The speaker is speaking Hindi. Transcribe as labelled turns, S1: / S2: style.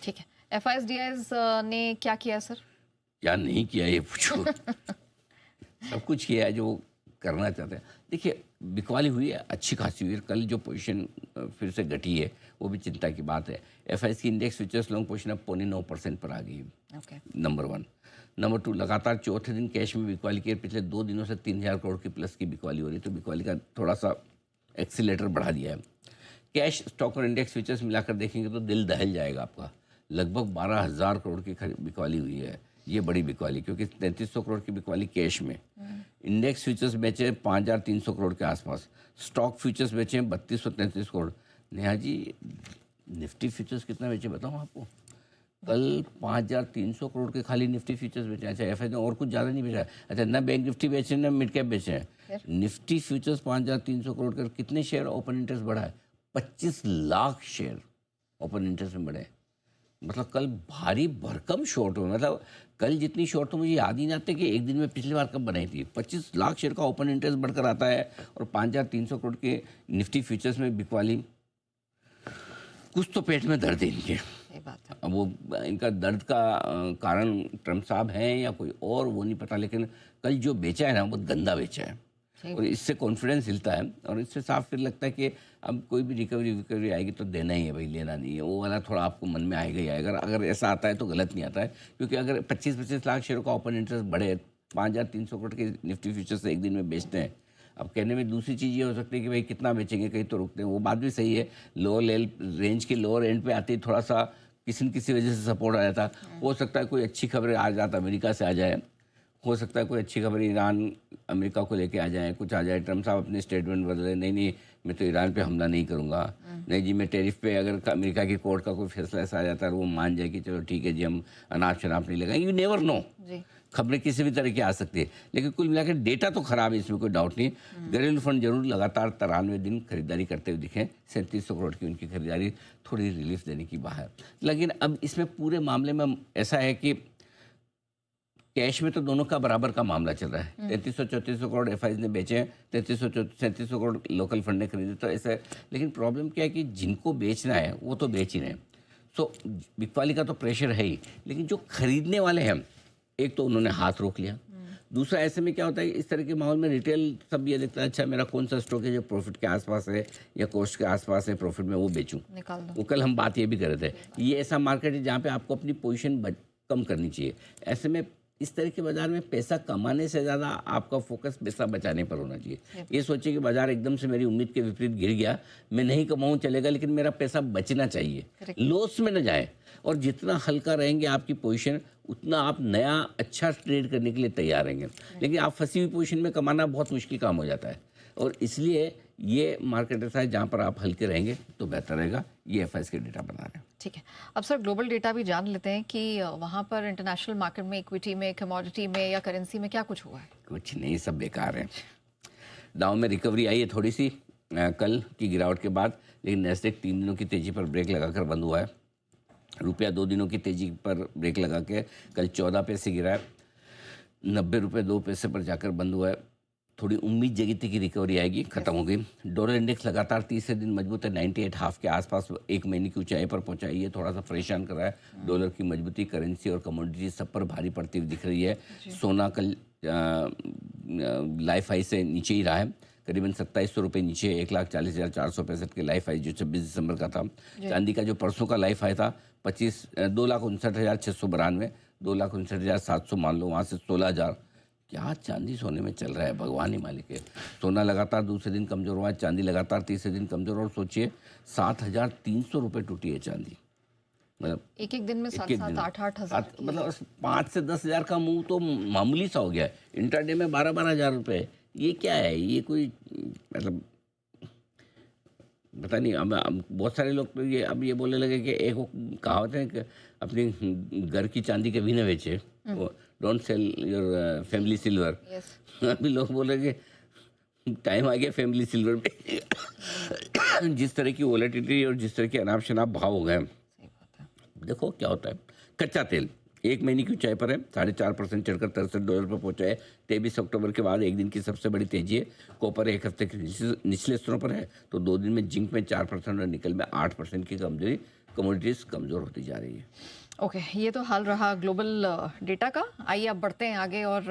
S1: ठीक है। एफआईएस ने क्या किया सर?
S2: क्या नहीं किया ये पूछो। सब कुछ किया है जो करना चाहते हैं। देखिए, बिकवाली हुई है, अच्छी खासी हुई है। कल जो पोजीशन फिर से घटी है वो भी चिंता की बात है। एफआईएस की इंडेक्स फ्यूचर्स लॉन्ग पोजीशन अब 0.9% पर आ गई है।
S1: Okay.
S2: Number one. Number two, लगातार चौथे दिन कैश में बिकवाली की है। पिछले 2 दिनों से 3000 करोड़ की प्लस की बिकवाली हो रही है, तो बिकवाली का थोड़ा सा एक्सीलेटर बढ़ा दिया है। कैश, स्टॉक और इंडेक्स फ्यूचर्स मिलाकर देखेंगे तो दिल दहल जाएगा आपका। लगभग 12,000 करोड़ की बिकवाली हुई है। ये बड़ी बिकवाली, क्योंकि 3300 करोड़ की बिकवाली कैश में। इंडेक्स फ्यूचर्स बेचे 5300 करोड़ के आसपास। स्टॉक फ्यूचर्स बेचे 3233 करोड़। नेहा जी, निफ्टी फ्यूचर्स कितना बेचे बताऊँ आपको? कल 5300 करोड़ के खाली निफ्टी फ्यूचर्स बेचे। अच्छा, एफ ने और कुछ ज़्यादा नहीं बेचा। अच्छा, ना बैंक निफ्टी बेचे ना मिड कैप बेचे हैं। निफ्टी फ्यूचर्स 5300 करोड़ के। कितने शेयर ओपन इंटरेस्ट बढ़ा है? 25 लाख शेयर ओपन इंटरेस्ट में बढ़े। मतलब कल भारी भरकम शॉर्ट हुआ। मतलब कल जितनी शॉर्ट तो मुझे याद ही नहीं आते कि एक दिन में पिछली बार कब बनाई थी। 25 लाख शेयर का ओपन इंटरेस्ट बढ़कर आता है और 5300 करोड़ के निफ्टी फ्यूचर्स में बिकवाली। कुछ तो पेट में दर्द है इनके। अब वो इनका दर्द का कारण ट्रम्प साहब हैं या कोई और, वो नहीं पता, लेकिन कल जो बेचा है ना बहुत गंदा बेचा है और इससे कॉन्फिडेंस हिलता है और इससे साफ फिर लगता है कि अब कोई भी रिकवरी आएगी तो देना ही है भाई, लेना नहीं है। वो वाला थोड़ा आपको मन में आएगा ही आएगा। अगर ऐसा आता है तो गलत नहीं आता है, क्योंकि अगर 25-25 लाख शेयरों का ओपन इंटरेस्ट बढ़े, 5300 करोड़ के निफ्टी फ्यूचर से एक दिन में बेचते हैं। अब कहने में दूसरी चीज़ ये हो सकती है कि भाई कितना बेचेंगे, कहीं तो रुकते हैं। वो बात भी सही है। लोअर रेंज के लोअर एंड पे आते ही थोड़ा सा किसी न किसी वजह से सपोर्ट आ जाता। हो सकता है कोई अच्छी खबरें आ जाता, अमेरिका से आ जाए। हो सकता है कोई अच्छी खबर ईरान अमेरिका को लेके आ जाए, कुछ आ जाए। ट्रम्प साहब अपने स्टेटमेंट बदले, नहीं मैं तो ईरान पे हमला नहीं करूंगा, नहीं जी मैं टैरिफ पे, अगर अमेरिका की कोर्ट का कोई फैसला ऐसा आ जाता है वो मान जाए कि चलो ठीक है जी हम अनाज शराब नहीं लगाएंगे। यू नेवर नो, खबरें किसी भी तरह की आ सकती है। लेकिन कुल मिलाकर डेटा तो खराब है, इसमें कोई डाउट नहीं। घरेलू फंड जरूर लगातार 93 दिन खरीदारी करते हुए दिखे। 3700 करोड़ की उनकी खरीदारी थोड़ी रिलीफ देने की बाहर। लेकिन अब इसमें पूरे मामले में ऐसा है कि कैश में तो दोनों का बराबर का मामला चल रहा है। 3300-3400 करोड़ एफआईज ने बेचे हैं, 3300-3700 करोड़ लोकल फंड ने खरीदे, तो ऐसा है। लेकिन प्रॉब्लम क्या है कि जिनको बेचना है वो तो बेच ही रहे हैं। सो बिकवाली का तो प्रेशर है ही, लेकिन जो खरीदने वाले हैं, एक तो उन्होंने हाथ रोक लिया। दूसरा, ऐसे में क्या होता है इस तरह के माहौल में रिटेल सब ये देखता है अच्छा मेरा कौन सा स्टॉक है जो प्रॉफिट के आसपास है या कॉस्ट के आसपास है, प्रॉफिट में वो बेचूं। वो कल हम बात ये भी कर रहे थे, ये ऐसा मार्केट है जहाँ पे आपको अपनी पोजीशन कम करनी चाहिए। ऐसे में इस तरह के बाजार में पैसा कमाने से ज़्यादा आपका फोकस पैसा बचाने पर होना चाहिए। ये सोचिए कि बाजार एकदम से मेरी उम्मीद के विपरीत गिर गया, मैं नहीं कमाऊँ चलेगा, लेकिन मेरा पैसा बचना चाहिए, लॉस में न जाए। और जितना हल्का रहेंगे आपकी पोजीशन, उतना आप नया अच्छा ट्रेड करने के लिए तैयार रहेंगे। लेकिन आप फंसी हुई पोजीशन में कमाना बहुत मुश्किल काम हो जाता है, और इसलिए ये मार्केट ऐसा है जहाँ पर आप हल्के रहेंगे तो बेहतर रहेगा। ये एफआईएस के डेटा बना रहे हैं।
S1: ठीक है, अब सर ग्लोबल डेटा भी जान लेते हैं कि वहाँ पर इंटरनेशनल मार्केट में, इक्विटी में, कमोडिटी में या करेंसी में क्या कुछ हुआ है?
S2: कुछ नहीं, सब बेकार है। डाउ में रिकवरी आई है थोड़ी सी कल की गिरावट के बाद, लेकिन नैस्डैक 3 दिनों की तेजी पर ब्रेक लगाकर बंद हुआ है। रुपया 2 दिनों की तेजी पर ब्रेक लगा के कल 14 पैसे गिरा है, 90 रुपये 2 पैसे पर जाकर बंद हुआ है। थोड़ी उम्मीद जगी थी कि रिकवरी आएगी, खत्म हो गई। डॉलर इंडेक्स लगातार तीसरे दिन मजबूत है, 98.5 के आसपास एक महीने की ऊंचाई पर पहुंचा है। ये थोड़ा सा परेशान कर रहा है। डॉलर की मजबूती करेंसी और कमोडिटी सब पर भारी पड़ती हुई दिख रही है। सोना कल लाइफ हाई से नीचे ही रहा है, करीबन 2700 रुपये नीचे, 1,40,465 के लाइफ हाई जो 26 दिसंबर का था। चांदी का जो परसों का लाइफ हाई था 2,59,692, 2,59,700 मान लो, वहाँ से 16,000। क्या चांदी सोने में चल रहा है, भगवान ही मालिक है। सोना लगातार दूसरे दिन कमज़ोर हुआ है, चांदी लगातार तीसरे दिन कमज़ोर। और सोचिए 7,300 रुपये टूटी है चांदी। मतलब
S1: एक दिन में 7-8 हज़ार,
S2: मतलब 5 से 10 हज़ार का मूव तो मामूली सा हो गया है। इंटरडे में 12-12 हज़ार रुपये, ये क्या है? ये कोई मतलब पता नहीं। अब बहुत सारे लोग तो ये अब ये बोलने लगे कि एक वो कहावत है कि अपनी घर की चांदी कभी न बेचे, don't sell your family silver. अभी लोग बोल रहे कि टाइम आ गया फैमिली सिल्वर पे। जिस तरह की वोलेटिलिटी और जिस तरह के अनाप शनाप भाव हो गए, देखो क्या होता है। कच्चा तेल एक महीने की ऊंचाई पर है, 4.5% चढ़कर $63 पर पहुंचा है। 23 अक्टूबर के बाद एक दिन की सबसे बड़ी तेजी है। कॉपर एक हफ्ते के निचले स्तरों पर है, तो 2 दिन में जिंक में 4% और निकल में 8% की कमजोरी कमोडिटीज कमज़ोर होती जा रही है।
S1: ओके, ये तो हाल रहा ग्लोबल डेटा का। आइए अब बढ़ते हैं आगे और